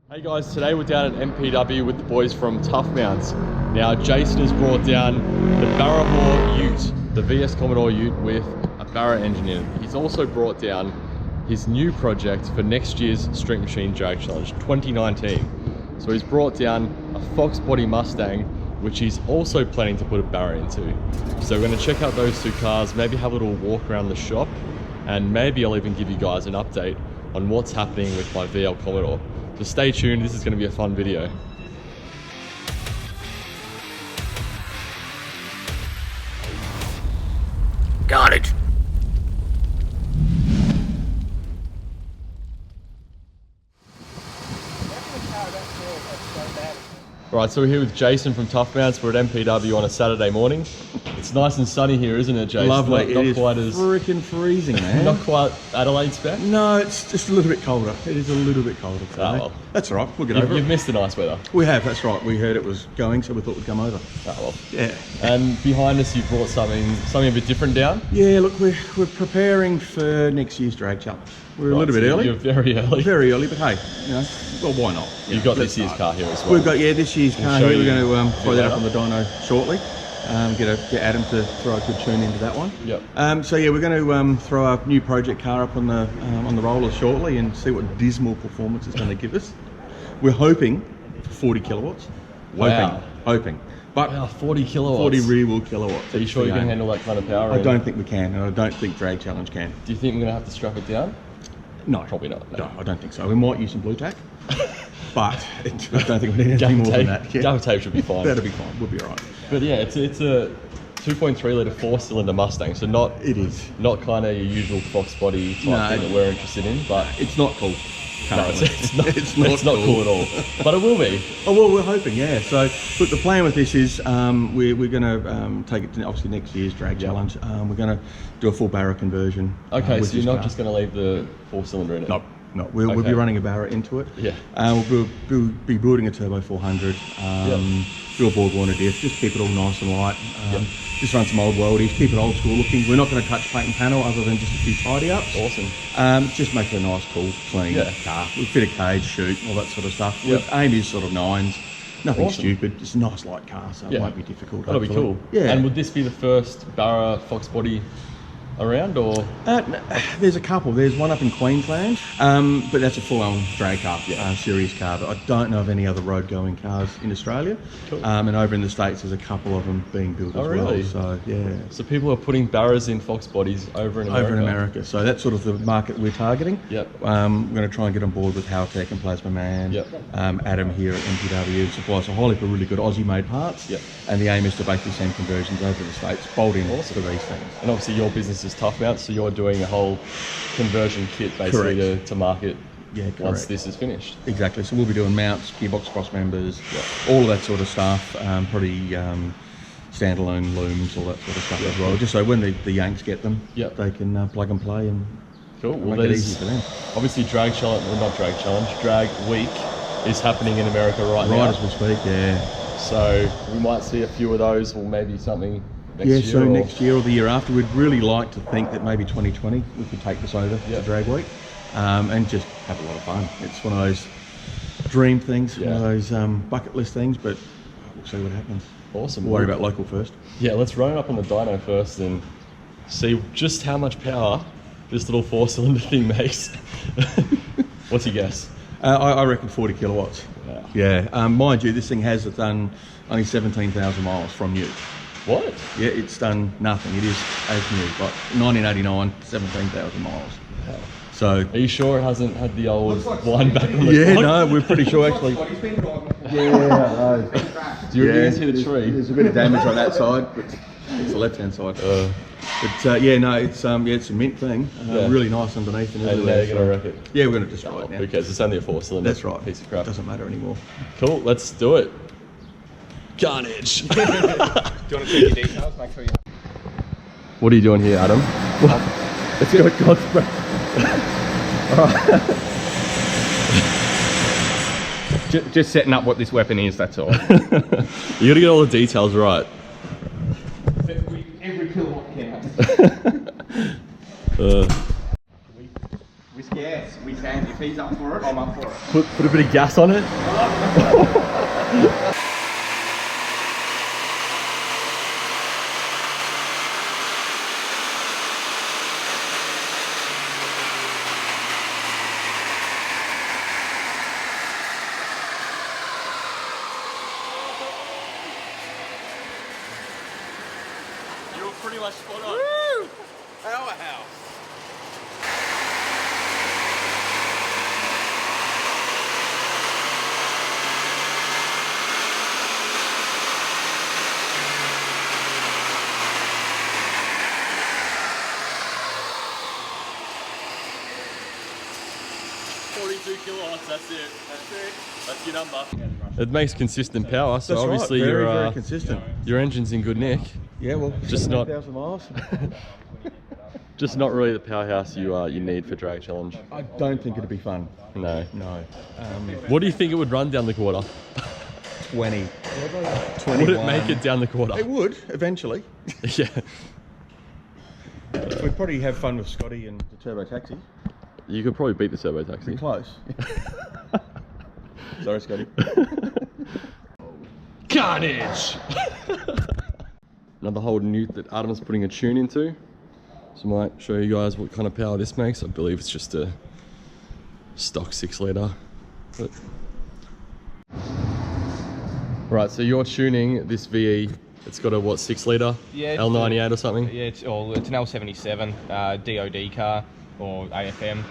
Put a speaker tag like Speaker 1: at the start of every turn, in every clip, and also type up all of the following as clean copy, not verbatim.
Speaker 1: Hey guys, today we're down at MPW with the boys from Tuff Mounts. Now Jason has brought down the Barra ute, the VS Commodore ute with a Barra engine in it. He's also brought down his new project for next year's Street Machine Drag Challenge 2019. So he's brought down a Fox Body Mustang, which he's also planning to put a Barra into. So we're going to check out those two cars, maybe have a little walk around the shop, and maybe I'll even give you guys an update on what's happening with my VL Commodore. So stay tuned, this is going to be a fun video.
Speaker 2: Carnage.
Speaker 1: Right, so we're here with Jason from Tuff Mounts. We're at MPW on a Saturday morning. It's nice and sunny here, isn't it, Jason?
Speaker 2: Lovely.
Speaker 1: Not
Speaker 2: it is
Speaker 1: quite as
Speaker 2: freaking freezing, man.
Speaker 1: not quite Adelaide spec.
Speaker 2: No, it's just a little bit colder. It is a little bit colder today.
Speaker 1: Oh, well.
Speaker 2: That's all right. We'll get over
Speaker 1: You've
Speaker 2: it.
Speaker 1: missed the nice weather.
Speaker 2: We have. That's right. We heard it was going, so we thought we'd come over.
Speaker 1: Oh, well.
Speaker 2: Yeah.
Speaker 1: And behind us, you've brought something a bit different down.
Speaker 2: Yeah. Look, we're preparing for next year's drag challenge. We're a little bit early.
Speaker 1: You're very early.
Speaker 2: Very early, but hey, you know, well, why not?
Speaker 1: You've got this year's car here as well.
Speaker 2: We've got this year's car
Speaker 1: show
Speaker 2: here. We're
Speaker 1: you
Speaker 2: going to throw that up
Speaker 1: up.
Speaker 2: on the dyno shortly. Get Adam to throw a good tune into that one.
Speaker 1: Yep.
Speaker 2: So yeah, we're going to throw a new project car up on the roller shortly and see what dismal performance it's going to give us. We're hoping for 40 kilowatts.
Speaker 1: Wow.
Speaker 2: Hoping. But
Speaker 1: Wow, 40 kilowatts.
Speaker 2: 40 rear wheel kilowatts.
Speaker 1: Are you sure you can handle that kind of power?
Speaker 2: I don't think we can, and I don't think Drag Challenge can.
Speaker 1: Do you think we're going to have to strap it down?
Speaker 2: No.
Speaker 1: Probably not.
Speaker 2: No, I don't think so. We might use some blue tack, but I don't think we need anything more than that. Yeah.
Speaker 1: Double tape should be fine.
Speaker 2: That'll be fine. We'll be all right.
Speaker 1: But yeah, it's a 2.3 litre 4-cylinder Mustang, so not kind of your usual Fox Body type thing that we're interested in, but
Speaker 2: it's not cool.
Speaker 1: no, it's not cool at all. But it will be.
Speaker 2: Oh well, we're hoping, yeah. So look, the plan with this is we're going to take it to obviously next year's drag challenge. We're going to do a full Barra conversion.
Speaker 1: Okay, so you're not just going to leave the 4-cylinder in it?
Speaker 2: No. We'll be running a Barra into it.
Speaker 1: Yeah.
Speaker 2: We'll be building a turbo 400. Do a board warner diff, just keep it all nice and light. Just run some old worldies, keep it old school looking. We're not going to touch paint and panel other than just a few tidy ups.
Speaker 1: Awesome.
Speaker 2: Just make it a nice, cool, clean car. We'll fit a cage, shoot, all that sort of stuff.
Speaker 1: Yep.
Speaker 2: Aim is sort of 9s. Nothing
Speaker 1: Awesome.
Speaker 2: stupid, just a nice light car, so it won't be difficult.
Speaker 1: That'll be cool.
Speaker 2: Yeah.
Speaker 1: And would this be the first Barra Fox Body around, or?
Speaker 2: There's a couple. There's one up in Queensland, but that's a full-on drag car, series car. But I don't know of any other road-going cars in Australia.
Speaker 1: Cool.
Speaker 2: And over in the States, there's a couple of them being built as
Speaker 1: really?
Speaker 2: well. So yeah.
Speaker 1: So people are putting Barras in Fox Bodies over in America?
Speaker 2: Over in America. So that's sort of the market we're targeting.
Speaker 1: Yep.
Speaker 2: We're going to try and get on board with Haltech and Plasma Man.
Speaker 1: Yep.
Speaker 2: Adam here at MPW supplies a whole heap of really good Aussie-made parts.
Speaker 1: Yep.
Speaker 2: And the aim is to basically send conversions over to the States, bolt in for these things.
Speaker 1: And obviously your business is Tuff Mounts, so you're doing a whole conversion kit basically to market once this is finished.
Speaker 2: Exactly. So we'll be doing mounts, gearbox cross members, all of that sort of stuff. Probably standalone looms, all that sort of stuff as well. Just so when the Yanks get them, they can plug and play and
Speaker 1: well,
Speaker 2: make it easy for them.
Speaker 1: Obviously Drag Week is happening in America right now.
Speaker 2: Right as we speak, yeah.
Speaker 1: So we might see a few of those, or maybe something next year.
Speaker 2: So next year or the year after, we'd really like to think that maybe 2020 we could take this over to Drag Week and just have a lot of fun. It's one of those dream things, one of those bucket list things, but we'll see what happens.
Speaker 1: Awesome.
Speaker 2: We'll worry about local first. Yeah,
Speaker 1: let's run it up on the dyno first and see just how much power this little 4-cylinder thing makes. What's your guess?
Speaker 2: I reckon 40 kilowatts.
Speaker 1: Wow.
Speaker 2: Yeah, mind you, this thing has done only 17,000 miles from new.
Speaker 1: What?
Speaker 2: Yeah, it's done nothing. It is as new, like 1989, 17,000 miles.
Speaker 1: Wow.
Speaker 2: So,
Speaker 1: are you sure it hasn't had the old wind back on the clock?
Speaker 2: No, we're pretty sure actually.
Speaker 1: Do you really see the tree?
Speaker 2: There's a bit of damage on that side, but it's the left-hand side. It's a mint thing. Really nice underneath. And
Speaker 1: now you're gonna wreck it.
Speaker 2: Yeah, we're gonna destroy it now.
Speaker 1: Who cares? It's only a 4-cylinder.
Speaker 2: That's right.
Speaker 1: Piece of crap.
Speaker 2: Doesn't matter anymore.
Speaker 1: Cool. Let's do it. Carnage.
Speaker 3: Do you want to check your details? Make sure you.
Speaker 1: What are you doing here, Adam? Let's go. God's breath.
Speaker 3: Just setting up what this weapon is, that's all.
Speaker 1: You gotta get all the details right.
Speaker 3: Every kilowatt counts.
Speaker 1: Uh,
Speaker 3: Yes, we can. If he's up for it, I'm up for it.
Speaker 1: Put a bit of gas on it. You're pretty much spot on.
Speaker 2: Woo! Powerhouse.
Speaker 1: Kilowatts, that's it. That's your number. It makes consistent power, so
Speaker 2: That's
Speaker 1: obviously
Speaker 2: right.
Speaker 1: your
Speaker 2: Very consistent.
Speaker 1: your engine's in good nick.
Speaker 2: Yeah, well,
Speaker 1: Just not-
Speaker 2: 1,000 miles.
Speaker 1: Just not really the powerhouse you need for drag challenge.
Speaker 2: I don't think it'd be fun.
Speaker 1: No.
Speaker 2: No.
Speaker 1: What do you think it would run down the quarter?
Speaker 2: 20.
Speaker 1: Would it make it down the quarter?
Speaker 2: It would, eventually.
Speaker 1: Yeah.
Speaker 2: We'd probably have fun with Scotty and the Turbo Taxi.
Speaker 1: You could probably beat the turbo taxi.
Speaker 2: Pretty close. Sorry, Scotty.
Speaker 1: Carnage! Another Holden ute that Adam's putting a tune into. So I might show you guys what kind of power this makes. I believe it's just a stock 6 litre. But... Right, so you're tuning this VE. It's got a what, 6 litre?
Speaker 3: Yeah,
Speaker 1: L98 or something?
Speaker 3: Yeah, it's an L77 DOD car or AFM.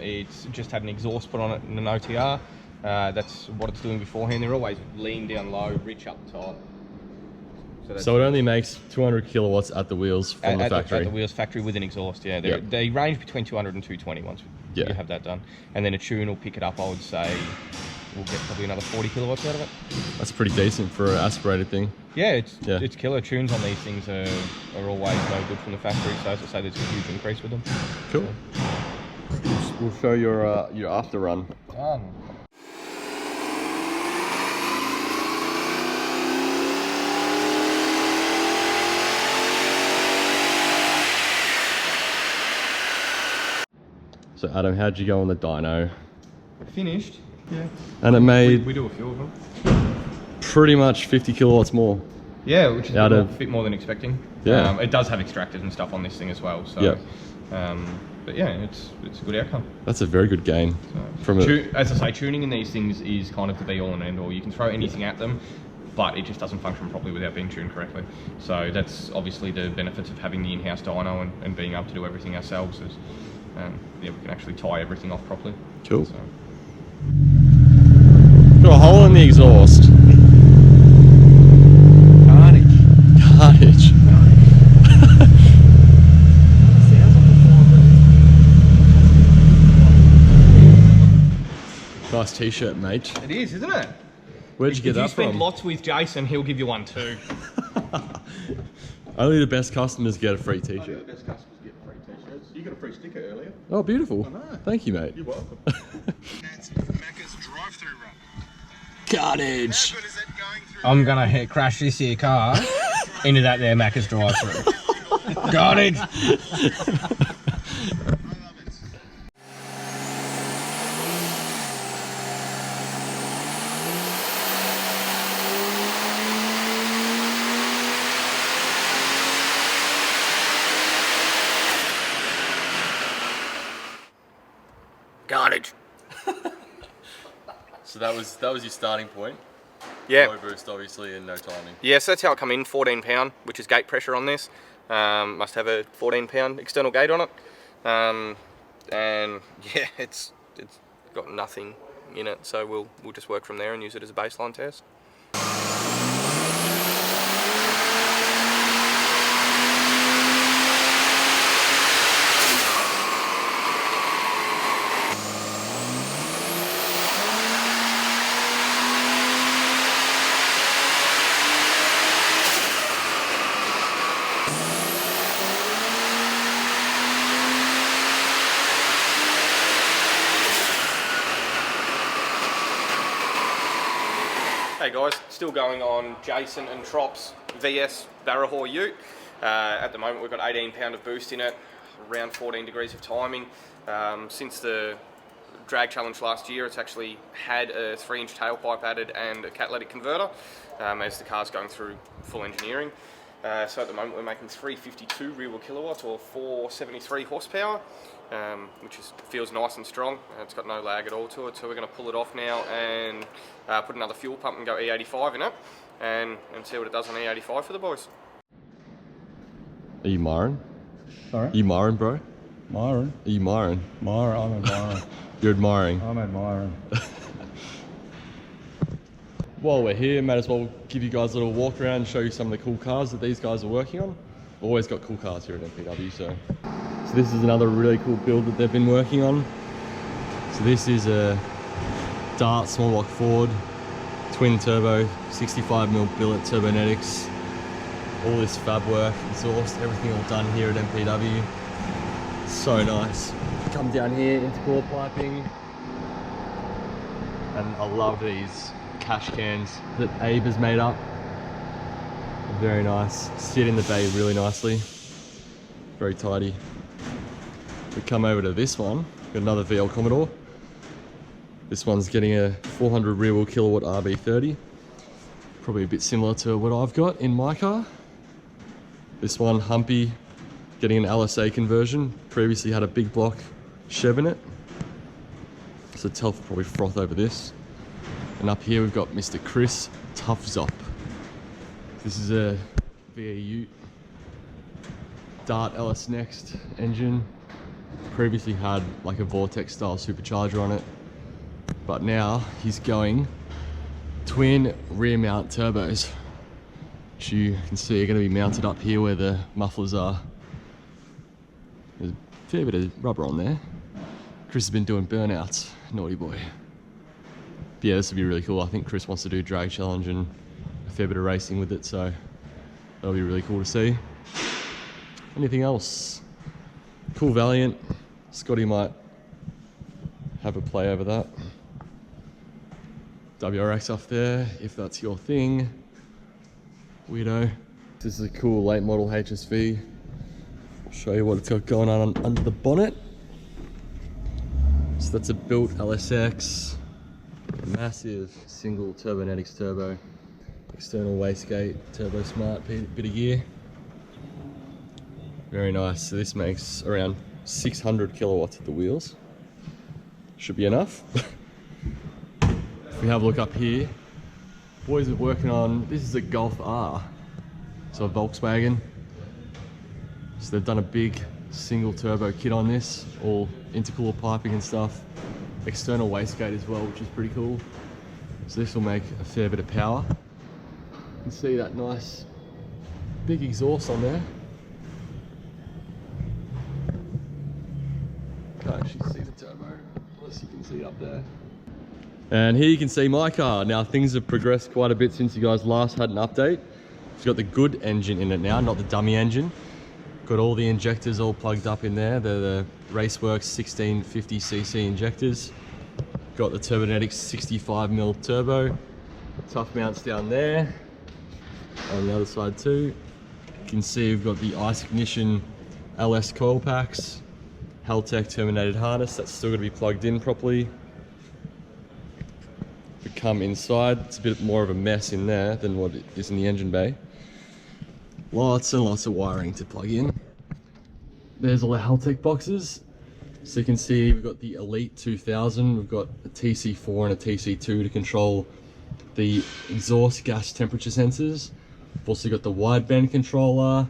Speaker 3: It's just had an exhaust put on it in an OTR. That's what it's doing beforehand. They're always lean down low, rich up top.
Speaker 1: So it only makes 200 kilowatts at the wheels from the factory?
Speaker 3: At the wheels factory with an exhaust, yeah.
Speaker 1: Yep.
Speaker 3: They range between 200 and 220 once you have that done. And then a tune will pick it up, I would say. We'll get probably another 40 kilowatts out of it.
Speaker 1: That's pretty decent for an aspirated thing.
Speaker 3: Yeah, it's killer. Tunes on these things are always no good from the factory, so as I say, there's a huge increase with them.
Speaker 1: Cool. We'll show your after run.
Speaker 3: Done.
Speaker 1: So Adam, how'd you go on the dyno?
Speaker 3: Finished. Yeah.
Speaker 1: And it made
Speaker 3: We do a few of them.
Speaker 1: pretty much 50 kilowatts more.
Speaker 3: Yeah, which is
Speaker 1: Out
Speaker 3: a
Speaker 1: of-
Speaker 3: bit more than expecting.
Speaker 1: Yeah.
Speaker 3: It does have extractors and stuff on this thing as well. So,
Speaker 1: Yep.
Speaker 3: but yeah, it's a good outcome.
Speaker 1: That's a very good gain. From
Speaker 3: As I say, tuning in these things is kind of the be all and end all. You can throw anything at them, but it just doesn't function properly without being tuned correctly. So that's obviously the benefits of having the in-house dyno and being able to do everything ourselves is, we can actually tie everything off properly.
Speaker 1: Cool.
Speaker 3: So.
Speaker 1: Got a hole in the exhaust. Carnage. Nice t-shirt, mate.
Speaker 3: It is, isn't it?
Speaker 1: Where'd you get that
Speaker 3: If you spend
Speaker 1: from?
Speaker 3: lots with Jason, he'll give you one too.
Speaker 1: Only the best customers get a free t-shirt.
Speaker 2: The best customers get free t-shirts. You got a free sticker earlier.
Speaker 1: Oh, beautiful.
Speaker 2: I know.
Speaker 1: Thank you, mate.
Speaker 2: You're welcome.
Speaker 4: That's Macca's drive-through run.
Speaker 1: Carnage.
Speaker 4: How good is it going through?
Speaker 3: I'm gonna crash this here car into that there Macca's drive-through. Got it.
Speaker 4: I love it.
Speaker 3: Carnage.
Speaker 1: So that was your starting point.
Speaker 3: Yeah.
Speaker 1: Low boost, obviously, and no timing.
Speaker 3: Yeah, so that's how it come in, 14 pound, which is gate pressure on this. Must have a 14 pound external gate on it. And yeah, it's got nothing in it, so we'll just work from there and use it as a baseline test. Hey guys, still going on Jason and Trop's VS Barra Ute. At the moment we've got 18 pound of boost in it, around 14 degrees of timing. Since the drag challenge last year. It's actually had a 3-inch tailpipe added and a catalytic converter as the car's going through full engineering. So at the moment we're making 352 rear wheel kilowatts or 473 horsepower, which feels nice and strong. It's got no lag at all to it, so we're going to pull it off now and put another fuel pump and go E85 in it and see what it does on E85 for the boys.
Speaker 1: Are you miring?
Speaker 5: Sorry?
Speaker 1: Are you miring, bro?
Speaker 5: Myron?
Speaker 1: Are you miring?
Speaker 5: Myron, I'm admiring.
Speaker 1: You're admiring.
Speaker 5: I'm admiring.
Speaker 1: While we're here, might as well give you guys a little walk around and show you some of the cool cars that these guys are working on. Always got cool cars here at MPW, so this is another really cool build that they've been working on. So this is a Dart small block Ford, twin turbo, 65mm billet turbonetics. All this fab work, exhaust, everything all done here at MPW. So nice. Come down here into core piping, and I love these cash cans that Abe has made up. Very nice. Sit in the bay really nicely. Very tidy. We come over to this one. Got another VL Commodore. This one's getting a 400 rear wheel kilowatt RB30. Probably a bit similar to what I've got in my car. This one, Humpy, getting an LSA conversion. Previously had a big block Chev in it. So Telf will probably froth over this. And up here we've got Mr. Chris Tuff Zop. This is a VA Ute Dart LS Next engine. Previously had like a Vortex style supercharger on it, but now he's going twin rear mount turbos, which you can see are going to be mounted up here where the mufflers are. There's a fair bit of rubber on there. Chris has been doing burnouts, naughty boy. But yeah, this will be really cool. I think Chris wants to do drag challenge and a fair bit of racing with it, so that'll be really cool to see. Anything else? Cool Valiant. Scotty might have a play over that. WRX up there, if that's your thing. Weirdo. This is a cool late model HSV. I'll show you what it's got going on under the bonnet. So that's a built LSX. Massive single turbonetics turbo. External wastegate, turbo smart bit of gear. Very nice. So this makes around 600 kilowatts at the wheels. Should be enough. If we have a look up here, boys are working on, this is a Golf R. So a Volkswagen. So they've done a big single turbo kit on this, all intercooler piping and stuff. External wastegate as well, which is pretty cool. So this will make a fair bit of power. You can see that nice big exhaust on there. Can't actually see the turbo, unless you can see it up there. And here you can see my car. Now things have progressed quite a bit since you guys last had an update. It's got the good engine in it now, not the dummy engine. Got all the injectors all plugged up in there. They're the Raceworks 1650cc injectors. Got the Turbonetics 65mm turbo. Tuff Mounts down there. On the other side too. You can see we've got the Ice Ignition LS coil packs. Haltech terminated harness, that's still going to be plugged in properly. If we come inside, it's a bit more of a mess in there than what it is in the engine bay. Lots and lots of wiring to plug in. There's all the Haltech boxes. So you can see we've got the Elite 2000, we've got a TC4 and a TC2 to control the exhaust gas temperature sensors. We've also got the wideband controller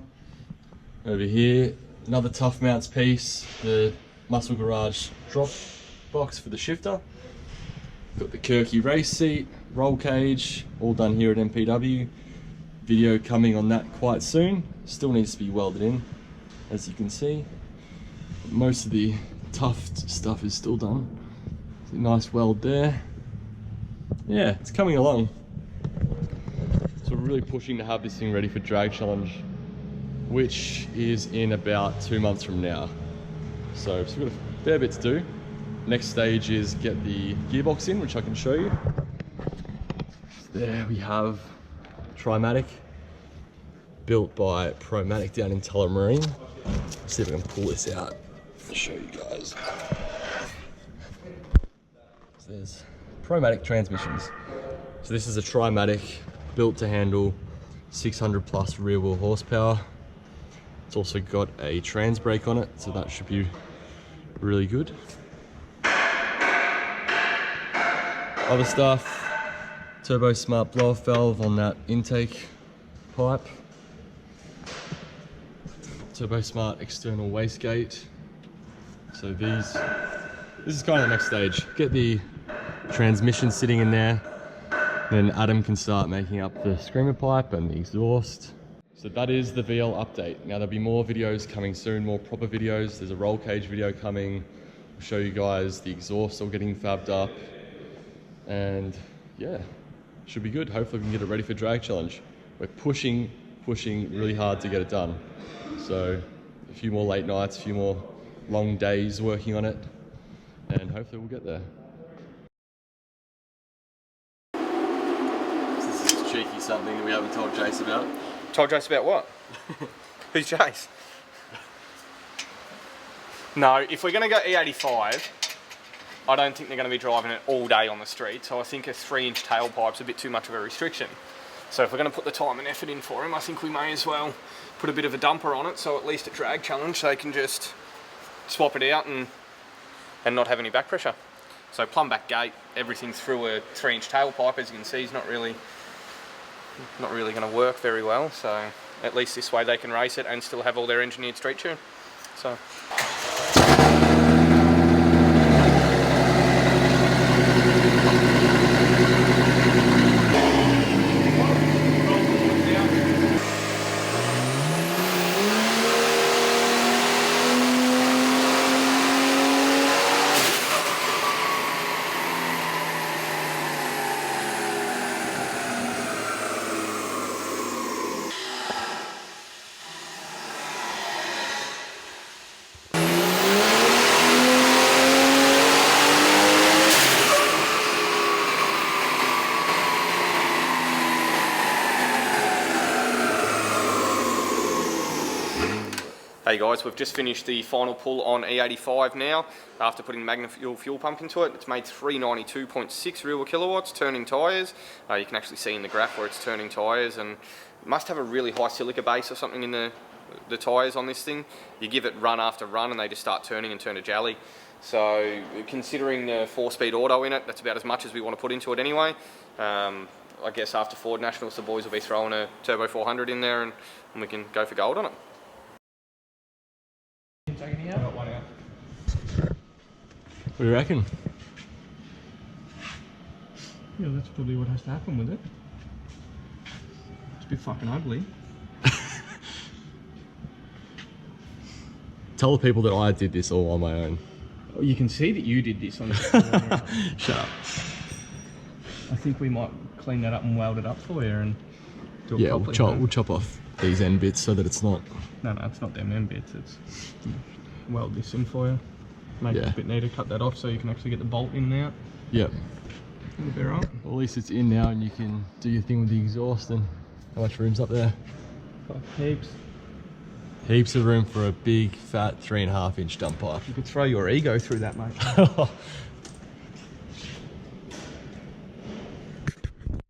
Speaker 1: over here. Another Tuff Mounts piece, the Muscle Garage drop box for the shifter. Got the Kirky race seat, roll cage, all done here at MPW. Video coming on that quite soon. Still needs to be welded in, as you can see. Most of the tough stuff is still done. Nice weld there. Yeah, it's coming along. So we're really pushing to have this thing ready for drag challenge, which is in about 2 months from now. So we've got a fair bit to do. Next stage is get the gearbox in, which I can show you. There we have Trimatic, built by Promatic down in Tullamarine. Let's see if I can pull this out and show you guys. So there's Promatic transmissions. So this is a Trimatic built to handle 600 plus rear wheel horsepower. It's also got a trans brake on it, so that should be really good. Other stuff, Turbo Smart blow off valve on that intake pipe. Turbo Smart external wastegate. So this is kind of the next stage. Get the transmission sitting in there, then Adam can start making up the screamer pipe and the exhaust. So that is the VL update. Now there'll be more videos coming soon, more proper videos. There's a roll cage video coming. I'll show you guys the exhaust all getting fabbed up. And yeah, should be good. Hopefully we can get it ready for drag challenge. We're pushing really hard to get it done. So a few more late nights, a few more long days working on it, and hopefully we'll get there. This is cheeky something that we haven't told Jace about.
Speaker 3: Told Jace about what? Who's Jace? No, if we're going to go E85, I don't think they're going to be driving it all day on the street, so I think a 3-inch tailpipe's a bit too much of a restriction. So if we're going to put the time and effort in for him, I think we may as well put a bit of a dumper on it, so at least at drag challenge they can just swap it out and not have any back pressure. So plumb back gate, everything through a 3-inch tailpipe, as you can see, is not really going to work very well. So at least this way they can race it and still have all their engineered street tune. So. Hey guys, we've just finished the final pull on E85 now, after putting the Magna fuel pump into it. It's made 392.6 real kilowatts, turning tyres. You can actually see in the graph where it's turning tyres, and it must have a really high silica base or something in the tyres on this thing. You give it run after run and they just start turning and turn to jelly. So considering the 4-speed auto in it, that's about as much as we want to put into it anyway. I guess after Ford Nationals the boys will be throwing a Turbo 400 in there and we can go for gold on it.
Speaker 1: What do you reckon?
Speaker 3: Yeah, that's probably what has to happen with it. It's a bit fucking ugly.
Speaker 1: Tell the people that I did this all on my own.
Speaker 3: Oh, you can see that you did this on the
Speaker 1: Shut up.
Speaker 3: I think we might clean that up and weld it up for you and do it
Speaker 1: Yeah,
Speaker 3: properly.
Speaker 1: we'll chop off these end bits so that it's not...
Speaker 3: No, it's not them end bits. It's weld this in for you. Make it a bit neater, cut that off so you can actually get the bolt in and out.
Speaker 1: Yep.
Speaker 3: It'll be right.
Speaker 1: Well, at least it's in now and you can do your thing with the exhaust. And how much room's up there?
Speaker 3: Heaps.
Speaker 1: Heaps of room for a big, fat 3.5-inch dump pipe.
Speaker 3: You could throw your ego through that, mate.